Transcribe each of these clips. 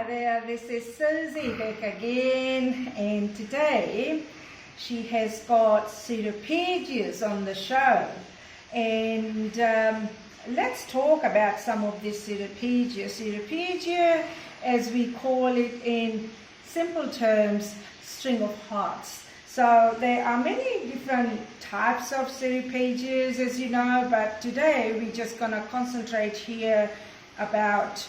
there, this is Susie back again, and today she has got ceropegias on the show, and let's talk about some of this ceropegia. Ceropegia, as we call it in simple terms, string of hearts. So there are many different types of ceropegias, as you know, but today we're just going to concentrate here about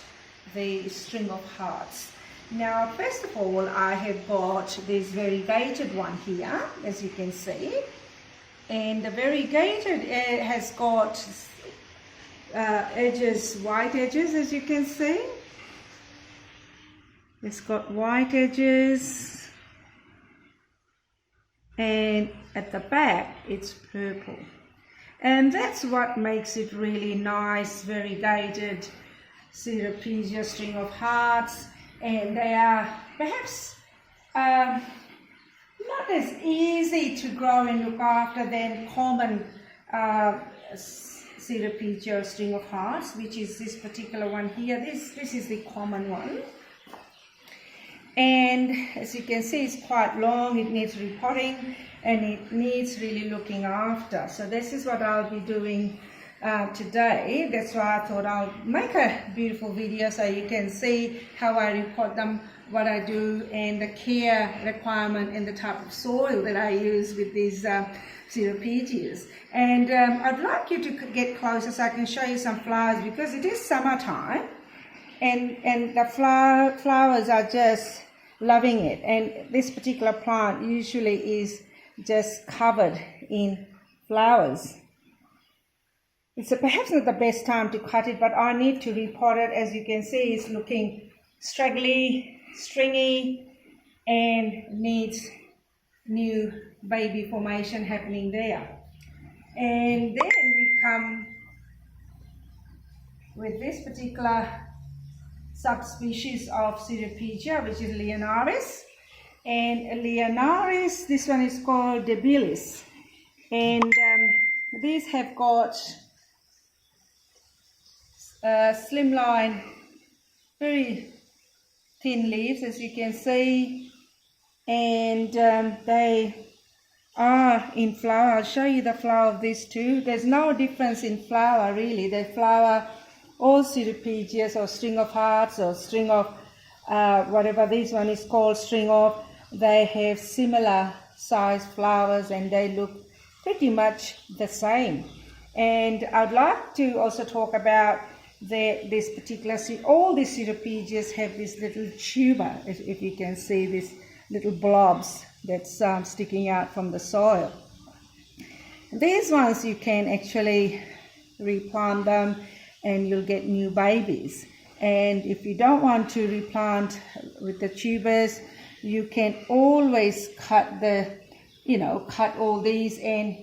the string of hearts. Now, first of all, I have got this variegated one here, as you can see, and the variegated has got edges, white edges, as you can see. It's got white edges, and at the back it's purple, and that's what makes it really nice variegated ceropegia string of hearts. And they are perhaps not as easy to grow and look after than common ceropegia string of hearts, which is this particular one here. This is the common one, and as you can see, it's quite long. It needs repotting and it needs really looking after. So this is what I'll be doing today. That's why I thought I'll make a beautiful video so you can see how I repot them, what I do, and the care requirement and the type of soil that I use with these ceropegias. And I'd like you to get closer so I can show you some flowers, because it is summertime and the flowers are just loving it. And this particular plant usually is just covered in flowers. It's perhaps not the best time to cut it, but I need to repot it. As you can see, it's looking straggly, stringy, and needs new baby formation happening there. And then we come with this particular subspecies of ceropegia, which is Leonaris. And Leonaris, this one is called debilis. And these have got slimline, very thin leaves, as you can see, and they are in flower. I'll show you the flower of these two. There's no difference in flower really. They flower, all ceropegias or string of hearts or string of whatever this one is called, string of, they have similar size flowers and they look pretty much the same. And I'd like to also talk about this particular, all these ceropegias have this little tuber, if you can see these little blobs that's sticking out from the soil. These ones you can actually replant them and you'll get new babies. And if you don't want to replant with the tubers, you can always cut cut all these and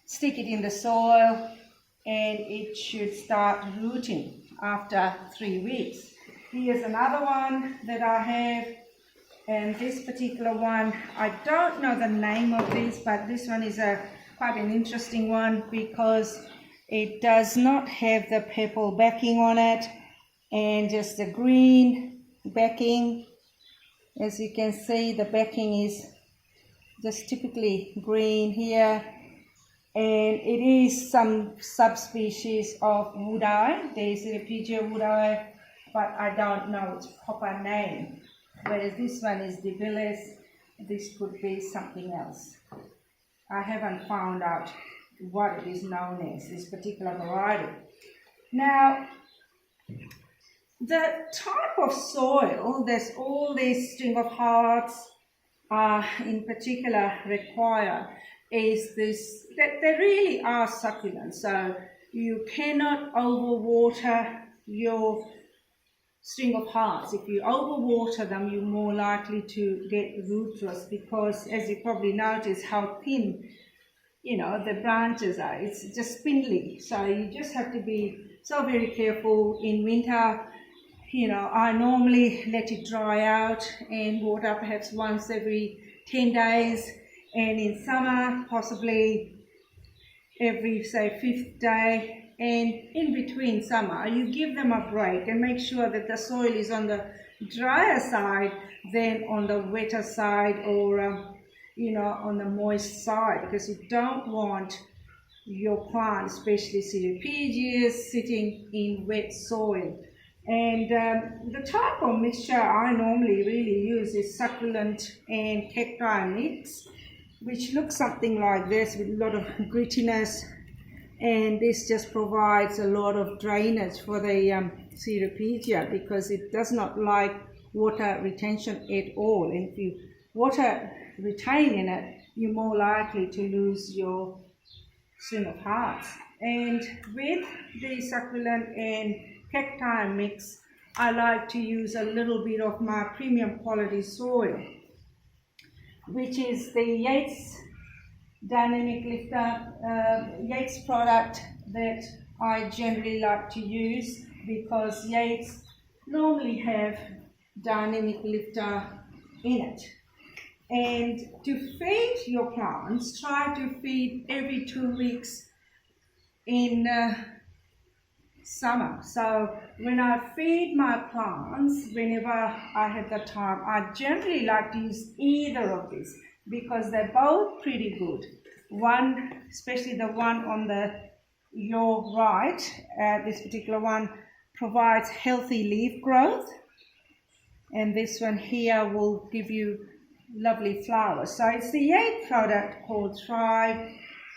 stick it in the soil, and it should start rooting after 3 weeks. Here's another one that I have, and this particular one, I don't know the name of this, but this one is quite an interesting one because it does not have the purple backing on it and just the green backing. As you can see, the backing is just typically green here. And it is some subspecies of woodii. There is ceropegia woodii, but I don't know its proper name. Whereas this one is debilis, this could be something else. I haven't found out what it is known as, this particular variety. Now, the type of soil that all these string of hearts in particular require is this, that they really are succulent. So you cannot overwater your string of hearts. If you overwater them, you're more likely to get root rot, because as you probably notice how thin the branches are. It's just spindly. So you just have to be so very careful. In winter, I normally let it dry out and water perhaps once every 10 days. And in summer, possibly every, say, 5th day. And in between summer, you give them a break and make sure that the soil is on the drier side than on the wetter side, or on the moist side, because you don't want your plant, especially ceropegias, sitting in wet soil. And the type of mixture I normally really use is succulent and cacti mix, which looks something like this with a lot of grittiness, and this just provides a lot of drainage for the ceropegia, because it does not like water retention at all. And if you water retain in it, you're more likely to lose your string of hearts. And with the succulent and cacti mix, I like to use a little bit of my premium quality soil, which is the Yates Dynamic Lifter, Yates product that I generally like to use, because Yates normally have Dynamic Lifter in it. And to feed your plants, try to feed every 2 weeks in summer. So when I feed my plants, whenever I have the time, I generally like to use either of these, because they're both pretty good. One, especially the one on your right, this particular one provides healthy leaf growth, and this one here will give you lovely flowers. So it's the Yates product called Thrive,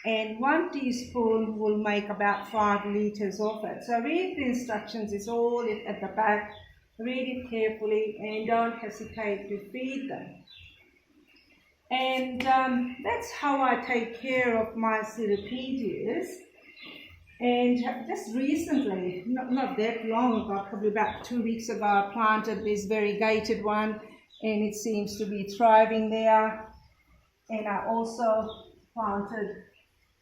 and 1 teaspoon will make about 5 liters of it. So read the instructions, it's all at the back. Read it carefully and don't hesitate to feed them. And that's how I take care of my ceropegias. And just recently, not that long ago, probably about 2 weeks ago, I planted this variegated one, and it seems to be thriving there. And I also planted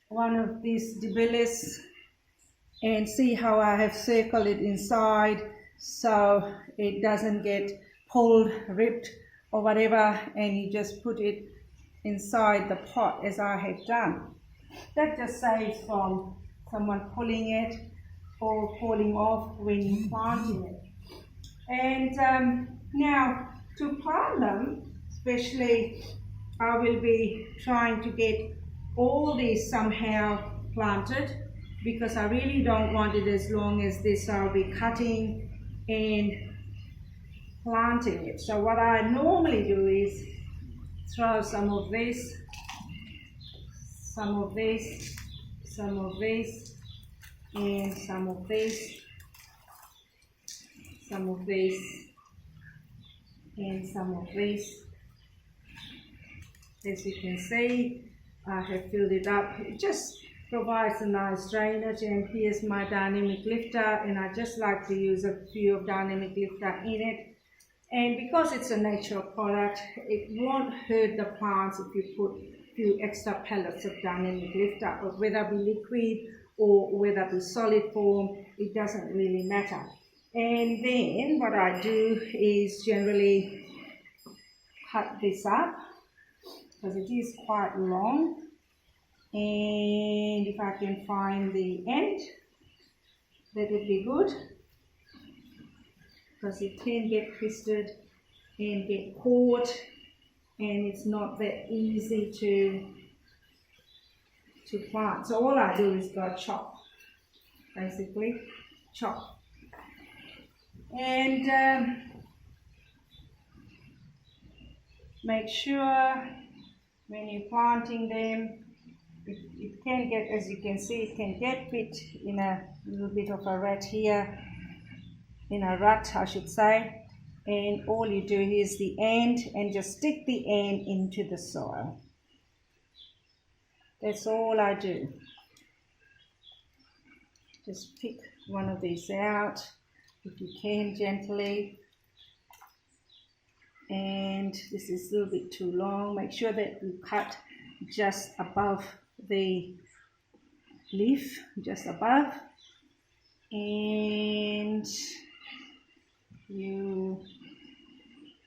one of these Dibillis, and see how I have circled it inside so it doesn't get pulled, ripped or whatever, and you just put it inside the pot as I have done. That just saves from someone pulling it or falling off when you're planting it. And now to plant them, especially, I will be trying to get all these somehow planted, because I really don't want it as long as this. I'll be cutting and planting it. So what I normally do is throw some of this, some of this, some of this, and some of this, some of this, and some of this. As you can see, I have filled it up. It just provides a nice drainage, and here's my dynamic lifter, and I just like to use a few of dynamic lifter in it. And because it's a natural product, it won't hurt the plants if you put a few extra pellets of dynamic lifter, or whether it be liquid or whether it be solid form, it doesn't really matter. And then what I do is generally cut this up, because it is quite long, and if I can find the end, that would be good, because it can get twisted and get caught, and it's not that easy to plant. So all I do is go chop, basically chop. And make sure when you're planting them, it can get, as you can see, it can get bit in a little bit of a rut here, in a rut I should say, and all you do is the end, and just stick the end into the soil. That's all I do. Just pick one of these out if you can, gently. And this is a little bit too long. Make sure that you cut just above the leaf, just above, and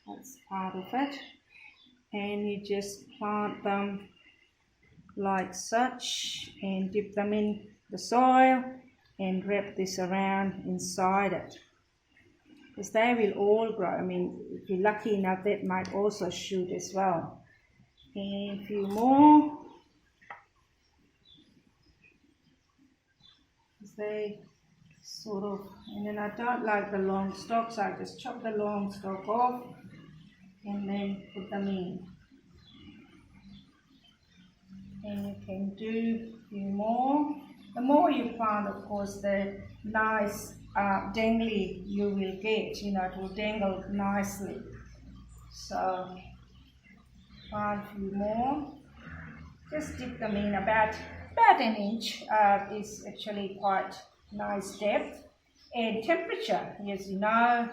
that's part of it, and you just plant them like such, and dip them in the soil and wrap this around inside it. because they will all grow. I mean, if you're lucky enough, that might also shoot as well. And a few more. They sort of, and then I don't like the long stalks, so I just chop the long stalk off and then put them in. And you can do a few more. The more you plant, of course, the nice dangly you will get, you know, it will dangle nicely. So plant a few more. Just dip them in about an inch is actually quite nice depth. And temperature, as you know,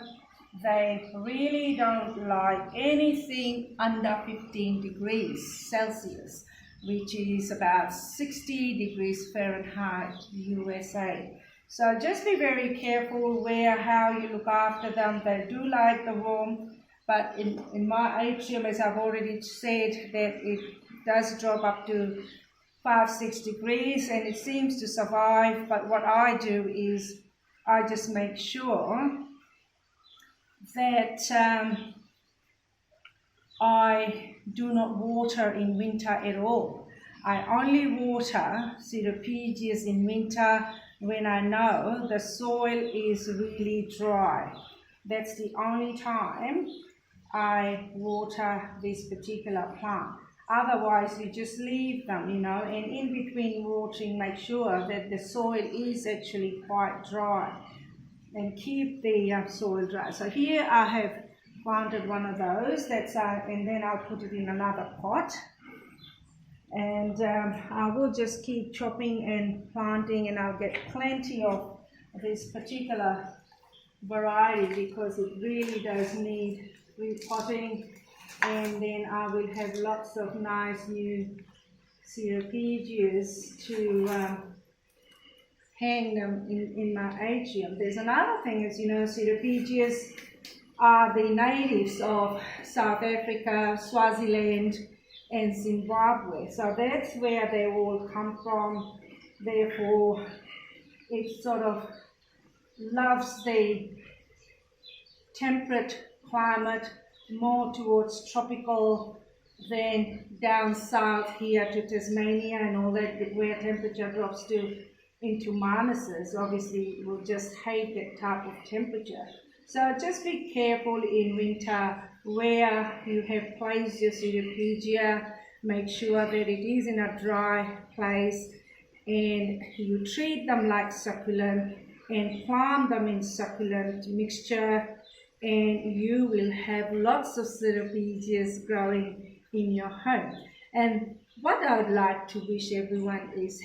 they really don't like anything under 15 degrees Celsius, which is about 60 degrees Fahrenheit USA. So just be very careful how you look after them. They do like the warmth, but in my atrium, as I've already said, that it does drop up to 5-6 degrees and it seems to survive. But what I do is I just make sure that I do not water in winter at all. I only water ceropegias in winter when I know the soil is really dry. That's the only time I water this particular plant. Otherwise, you just leave them, you know, and in between watering, make sure that the soil is actually quite dry and keep the soil dry. So here I have planted one of those, and then I'll put it in another pot. And I will just keep chopping and planting, and I'll get plenty of this particular variety because it really does need repotting. And then I will have lots of nice new ceropegias to hang them in my atrium. There's another thing, as you know, ceropegias are the natives of South Africa, Swaziland, and Zimbabwe. So that's where they all come from. Therefore, it sort of loves the temperate climate, more towards tropical than down south here to Tasmania and all that, where temperature drops into minuses. Obviously, it will just hate that type of temperature. So just be careful in winter where you have placed your ceropegia. Make sure that it is in a dry place and you treat them like succulent and plant them in succulent mixture, and you will have lots of ceropegias growing in your home. And what I would like to wish everyone is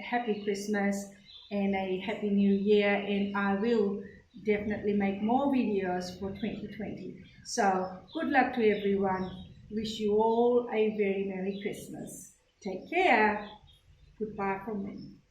happy Christmas and a happy new year, and I will definitely make more videos for 2020. So good luck to everyone. Wish you all a very Merry Christmas. Take care. Goodbye from me.